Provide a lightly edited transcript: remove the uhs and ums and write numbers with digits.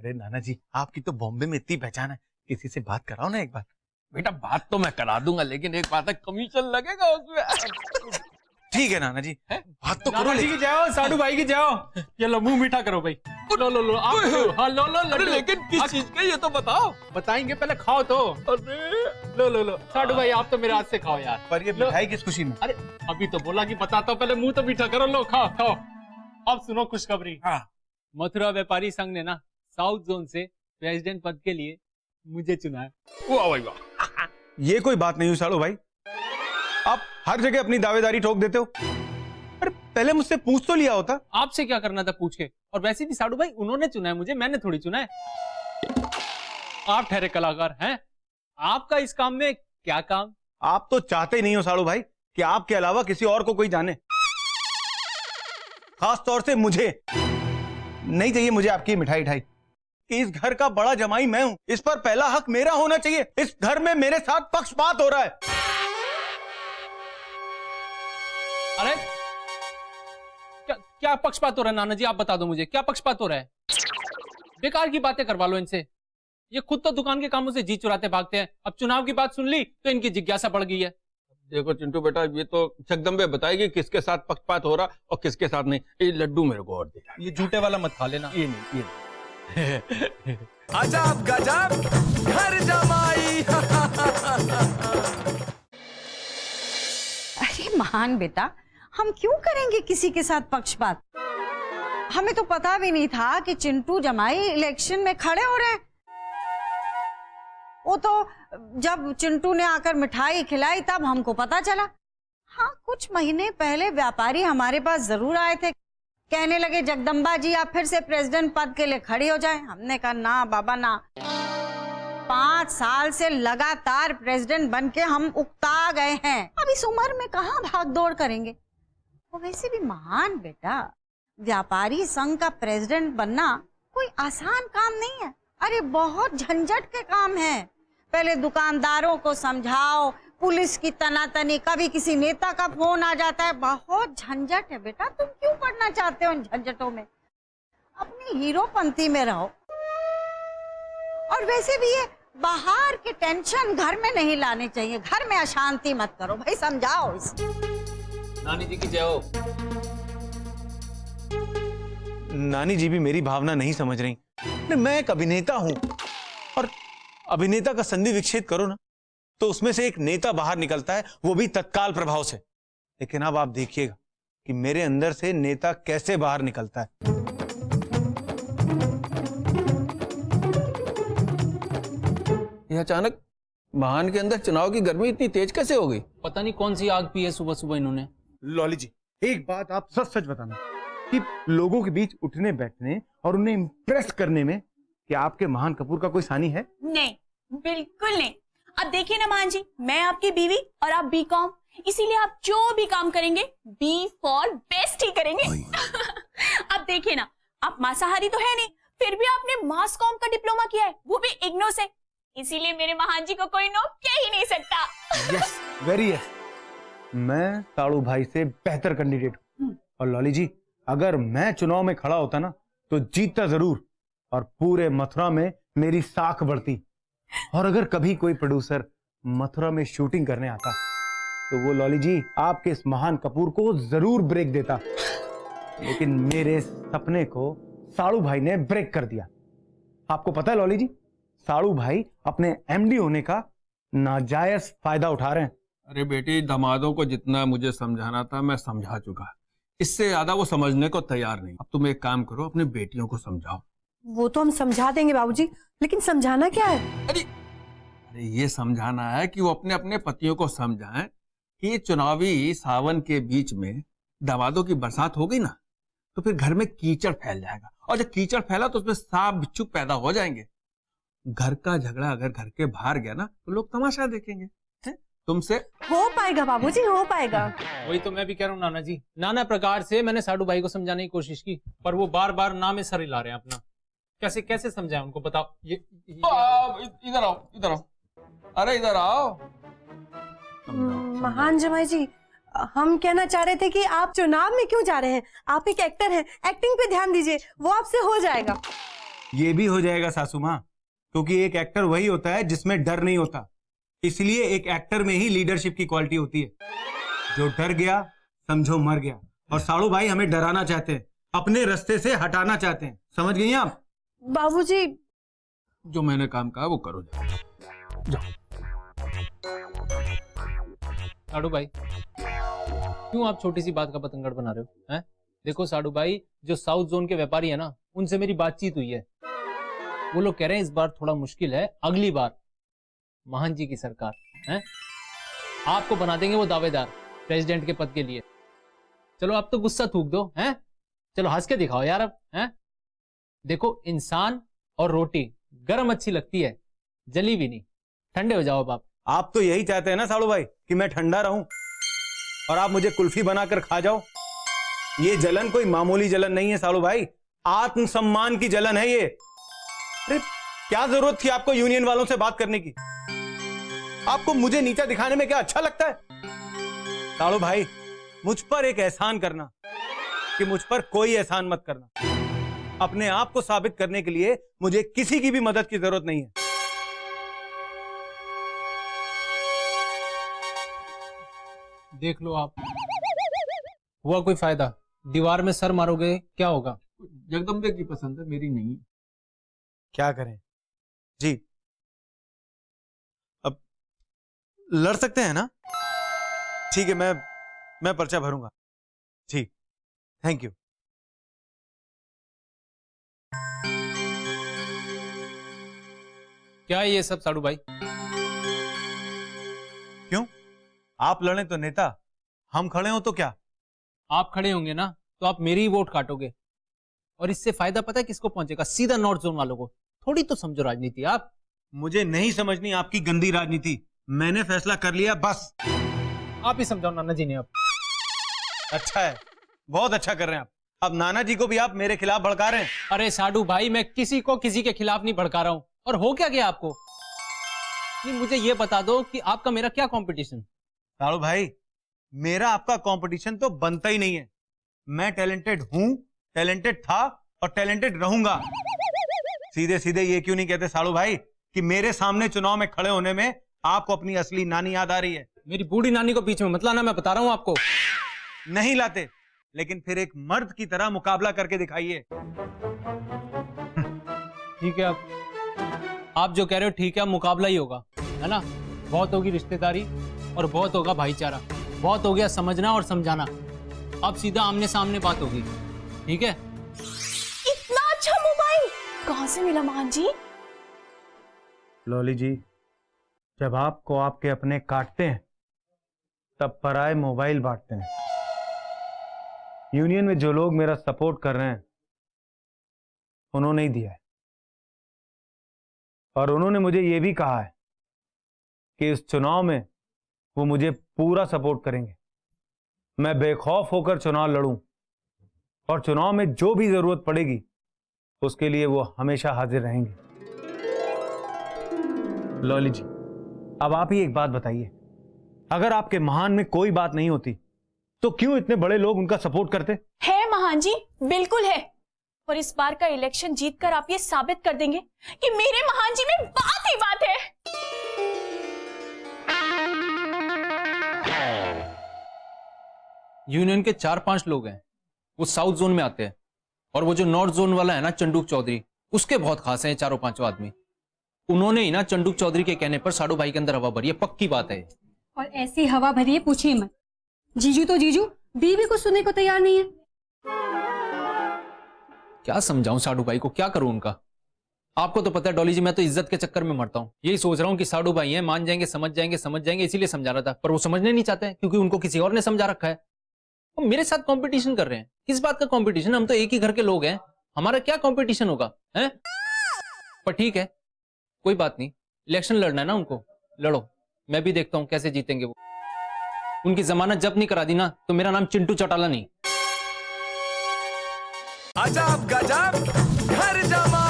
अरे नाना जी, आपकी तो बॉम्बे में इतनी पहचान है, किसी से बात कराओ ना एक बार। बेटा बात तो मैं करा दूंगा, लेकिन एक बात है, कमीशन लगेगा उसमें। ठीक है नाना जी, बात तो करो। नाना जी की जाओ, साडू भाई की जाओ। ये लो मुंह मीठा करो भाई। लो लो लो आप हाँ, लो लो अरे लेकिन किस चीज का ये तो बताओ। बताएंगे, पहले खाओ तो। लो लो लो साडू भाई, आप तो मेरे हाथ से खाओ यार। पर ये मिठाई किस खुशी में? अरे अभी तो बोला कि बताता हूँ, पहले मुंह तो मीठा करो। लो खाओ खाओ। अब सुनो खुशखबरी। हाँ। मथुरा व्यापारी संघ ने ना साउथ जोन से प्रेसिडेंट पद के लिए मुझे चुना है। वाह भाई वाह। ये कोई बात नहीं हुई साड़ू भाई, आप हर जगह अपनी दावेदारी ठोक देते हो। अरे पहले मुझसे पूछ तो लिया होता। आपसे क्या करना था पूछ के? और वैसे भी साडू भाई उन्होंने चुना है मुझे, मैंने थोड़ी चुना है। आप ठहरे कलाकार हैं, आपका इस काम में क्या काम? आप तो चाहते ही नहीं हो साड़ू भाई कि आपके अलावा किसी और को कोई जाने, खास तौर से मुझे। नहीं चाहिए मुझे आपकी मिठाई ठाई। इस घर का बड़ा जमाई मैं हूं, इस पर पहला हक मेरा होना चाहिए। इस घर में मेरे साथ पक्षपात हो रहा है। अरे क्या पक्षपात हो रहा है नाना जी? आप बता दो मुझे, क्या पक्षपात हो रहा है? बेकार की बातें करवा लो इनसे। ये खुद तो दुकान के कामों से जी चुराते भागते हैं, अब चुनाव की बात सुन ली तो इनकी जिज्ञासा बढ़ गई है। देखो चिंटू बेटा, ये तो जगदम्बे बताएगी किसके साथ पक्षपात हो रहा और किसके साथ नहीं। ये लड्डू मेरे को और दे। ये झूठे वाला मत खा लेना। ये नहीं, ये नहीं। अजब गजब घर जमाई। अरे महान बेटा, हम क्यों करेंगे किसी के साथ पक्षपात? हमें तो पता भी नहीं था कि चिंटू जमाई इलेक्शन में खड़े हो रहे हैं। वो तो जब चिंटू ने आकर मिठाई खिलाई तब हमको पता चला। हाँ, कुछ महीने पहले व्यापारी हमारे पास जरूर आए थे, कहने लगे जगदम्बा जी आप फिर से प्रेसिडेंट पद के लिए खड़ी हो जाएं। हमने कहा ना बाबा ना। 5 साल से लगातार प्रेसिडेंट बन के हम उकता गए हैं, अब इस उम्र में कहाँ भाग दौड़ करेंगे। और वैसे भी महान बेटा, व्यापारी संघ का प्रेसिडेंट बनना कोई आसान काम नहीं है। अरे बहुत झंझट के काम है। पहले दुकानदारों को समझाओ, पुलिस की तनातनी, कभी किसी नेता का फोन आ जाता है, बहुत झंझट है बेटा। तुम क्यों पढ़ना चाहते हो इन झंझटों में? अपनी हीरोपंथी में रहो। और वैसे भी ये बाहर के टेंशन घर में नहीं लाने चाहिए। घर में अशांति मत करो भाई, समझाओ इसे। नानी जी की जय हो। नानी जी भी मेरी भावना नहीं समझ रही। मैं एक अभिनेता हूं, और अभिनेता का संधि विच्छेद करो ना तो उसमें से एक नेता बाहर निकलता है, वो भी तत्काल प्रभाव से। लेकिन अब आप देखिएगा कि मेरे अंदर से नेता कैसे बाहर निकलता है। ये अचानक महान के अंदर चुनाव की गर्मी इतनी तेज कैसे हो गई? पता नहीं कौन सी आग पी है सुबह सुबह इन्होंने। लॉली जी, एक बात आप सच सच बताना कि लोगों के बीच उठने बैठने और उन्हें इंप्रेस करने में क्या आपके महान कपूर का कोई सानी है? नहीं, बिल्कुल नहीं। अब देखिए ना मान जी, मैं आपकी बीवी और आप बीकॉम, इसीलिए आप जो भी काम करेंगे बी फॉर बेस्ट ही करेंगे। अब देखिए ना, आप मांसाहारी तो है नहीं, फिर भी आपने मास कॉम का डिप्लोमा किया है, वो भी इग्नो से, इसीलिए मेरे महान जी को कोई नो कह ही नहीं सकता। Yes, very yes. मैं साड़ू भाई से बेहतर कैंडिडेट हूं। और लॉली जी, अगर मैं चुनाव में खड़ा होता ना तो जीतता जरूर, और पूरे मथुरा में मेरी साख बढ़ती। और अगर कभी कोई प्रोड्यूसर मथुरा में शूटिंग करने आता तो वो लॉली जी आपके इस महान कपूर को जरूर ब्रेक देता। लेकिन मेरे सपने को साड़ू भाई ने ब्रेक कर दिया। आपको पता है लॉली जी, साड़ू भाई अपने एमडी होने का नाजायज फायदा उठा रहे हैं। अरे बेटी, दामादों को जितना मुझे समझाना था मैं समझा चुका, इससे ज्यादा वो समझने को तैयार नहीं। अब तुम एक काम करो, अपनी बेटियों को समझाओ। वो तो हम समझा देंगे बाबूजी, लेकिन समझाना क्या है? अरे ये समझाना है कि वो अपने अपने पतियों को समझाएं कि चुनावी सावन के बीच में दामादों की बरसात हो गई ना तो फिर घर में कीचड़ फैल जाएगा, और जब कीचड़ फैला तो उसमें सांप बिच्छू पैदा हो जाएंगे। घर का झगड़ा अगर घर के बाहर गया ना तो लोग तमाशा देखेंगे। तुमसे हो पाएगा बाबूजी, हो पाएगा। वही तो मैं भी कह रहा हूँ नाना जी। नाना प्रकार से मैंने साडू भाई को समझाने की कोशिश की, पर वो बार बार ना में सर हिला रहे हैं अपना। कैसे कैसे समझाएं उनको, बताओ। इधर आओ, इधर आओ। अरे इधर आओ। महान जमाई जी, हम कहना चाह रहे थे कि आप चुनाव में क्यों जा रहे हैं? आप एक एक्टर हैं, एक्टिंग पे ध्यान दीजिए, वो आपसे हो जाएगा। ये भी हो जाएगा सासू माँ, क्योंकि एक एक्टर वही होता है जिसमें डर नहीं होता। इसलिए एक एक्टर में ही लीडरशिप की क्वालिटी होती है। जो डर गया समझो मर गया। और साड़ू भाई हमें डराना चाहते हैं, अपने रास्ते से हटाना चाहते हैं, समझ गई आप? बाबूजी, जो मैंने काम कहा वो करो। साडू भाई, क्यों आप छोटी सी बात का पतंगड़ बना रहे हो? हैं? देखो साडू भाई, जो साउथ जोन के व्यापारी है ना, उनसे मेरी बातचीत हुई है। वो लोग कह रहे हैं इस बार थोड़ा मुश्किल है, अगली बार महान जी की सरकार है, आपको बना देंगे वो दावेदार प्रेसिडेंट के पद के लिए। चलो आप तो गुस्सा थूक दो, हैं? चलो हंस के दिखाओ यार अब, हैं? देखो, इंसान और रोटी गर्म अच्छी लगती है, जली भी नहीं। ठंडे हो जाओ अब आप तो यही चाहते हैं ना साड़ू भाई कि मैं ठंडा रहूं और आप मुझे कुल्फी बनाकर खा जाओ। ये जलन कोई मामूली जलन नहीं है साड़ू भाई, आत्मसम्मान की जलन है ये। अरे क्या जरूरत थी आपको यूनियन वालों से बात करने की? आपको मुझे नीचा दिखाने में क्या अच्छा लगता है? साड़ू भाई, मुझ पर एक एहसान करना कि मुझ पर कोई एहसान मत करना। अपने आप को साबित करने के लिए मुझे किसी की भी मदद की जरूरत नहीं है। देख लो आप, हुआ कोई फायदा? दीवार में सर मारोगे क्या होगा? जगदम्बे की पसंद है, मेरी नहीं। क्या करें जी, अब लड़ सकते हैं ना? ठीक है, मैं पर्चा भरूंगा। ठीक, थैंक यू। क्या है ये सब साडू भाई? क्यों? आप लड़े तो नेता, हम खड़े हो तो क्या? आप खड़े होंगे ना तो आप मेरी ही वोट काटोगे, और इससे फायदा पता है किसको पहुंचेगा? सीधा नॉर्थ जोन वालों को। थोड़ी तो समझो राजनीति आप। मुझे नहीं समझनी आपकी गंदी राजनीति, मैंने फैसला कर लिया बस। आप ही समझाओ नाना जी ने अब। अच्छा है, बहुत अच्छा कर रहे हैं आप। अब नाना जी को भी आप मेरे खिलाफ भड़का रहे हैं। अरे साडू भाई, मैं किसी को किसी के खिलाफ नहीं भड़का रहा हूं। और हो क्या गया आपको? नहीं, मुझे ये बता दो कि आपका मेरा क्या कंपटीशन? साड़ू भाई, मेरा आपका कंपटीशन तो बनता ही नहीं है। मैं टैलेंटेड हूं, टैलेंटेड था और टैलेंटेड रहूंगा। सीधे सीधे ये क्यों नहीं कहते साड़ू भाई कि मेरे सामने चुनाव में खड़े होने में आपको अपनी असली नानी याद आ रही है? मेरी बूढ़ी नानी को बीच में मत लाना, मैं बता रहा हूं आपको। नहीं लाते, लेकिन फिर एक मर्द की तरह मुकाबला करके दिखाइए। ठीक है, आप जो कह रहे हो ठीक है, मुकाबला ही होगा, है ना? बहुत होगी रिश्तेदारी और बहुत होगा भाईचारा, बहुत हो गया समझना और समझाना। अब सीधा आमने सामने बात होगी, ठीक है? इतना अच्छा मोबाइल कहां से मिला महान जी? लॉली जी, जब आपको आपके अपने काटते हैं तब पराए मोबाइल बांटते हैं। यूनियन में जो लोग मेरा सपोर्ट कर रहे हैं उन्होंने ही दिया है, और उन्होंने मुझे यह भी कहा है कि इस चुनाव में वो मुझे पूरा सपोर्ट करेंगे। मैं बेखौफ होकर चुनाव लड़ूं और चुनाव में जो भी जरूरत पड़ेगी उसके लिए वो हमेशा हाजिर रहेंगे। लॉली जी, अब आप ही एक बात बताइए, अगर आपके महान में कोई बात नहीं होती तो क्यों इतने बड़े लोग उनका सपोर्ट करते? है महान जी, बिल्कुल है। और इस बार का इलेक्शन जीतकर आप ये साबित कर देंगे कि मेरे महान जी में बात ही बात है। यूनियन के 4-5 लोग हैं, वो साउथ जोन में आते हैं, और वो जो नॉर्थ जोन वाला है ना, चंडूक चौधरी, उसके बहुत खास हैं 4-5 आदमी। उन्होंने ही ना चंडूक चौधरी के कहने पर साडू भाई के अंदर हवा भरी है, पक्की बात है। और ऐसी हवा भरी है पूछिए मत। जीजू तो जीजू, बीवी को सुनने को तैयार नहीं है। क्या समझाऊं साडू भाई को, क्या करूं उनका? आपको तो पता है डॉली जी, मैं तो इज्जत के चक्कर में मरता हूं। यही सोच रहा हूं कि साडू भाई हैं, मान जाएंगे, समझ जाएंगे, इसीलिए समझा रहा था। पर वो समझने नहीं चाहते हैं क्योंकि उनको किसी और ने समझा रखा है। वो मेरे साथ कंपटीशन कर रहे हैं। किस बात का कंपटीशन? हम तो एक ही घर के लोग हैं, हमारा क्या कंपटीशन होगा, हैं? पर ठीक है, कोई बात नहीं, इलेक्शन लड़ना है ना उनको, लड़ो। मैं भी देखता हूं कैसे जीतेंगे वो। उनकी जमानत जब्त नहीं करा दी ना तो मेरा नाम चिंटू चौटाला नहीं। अजब गजब घर जमा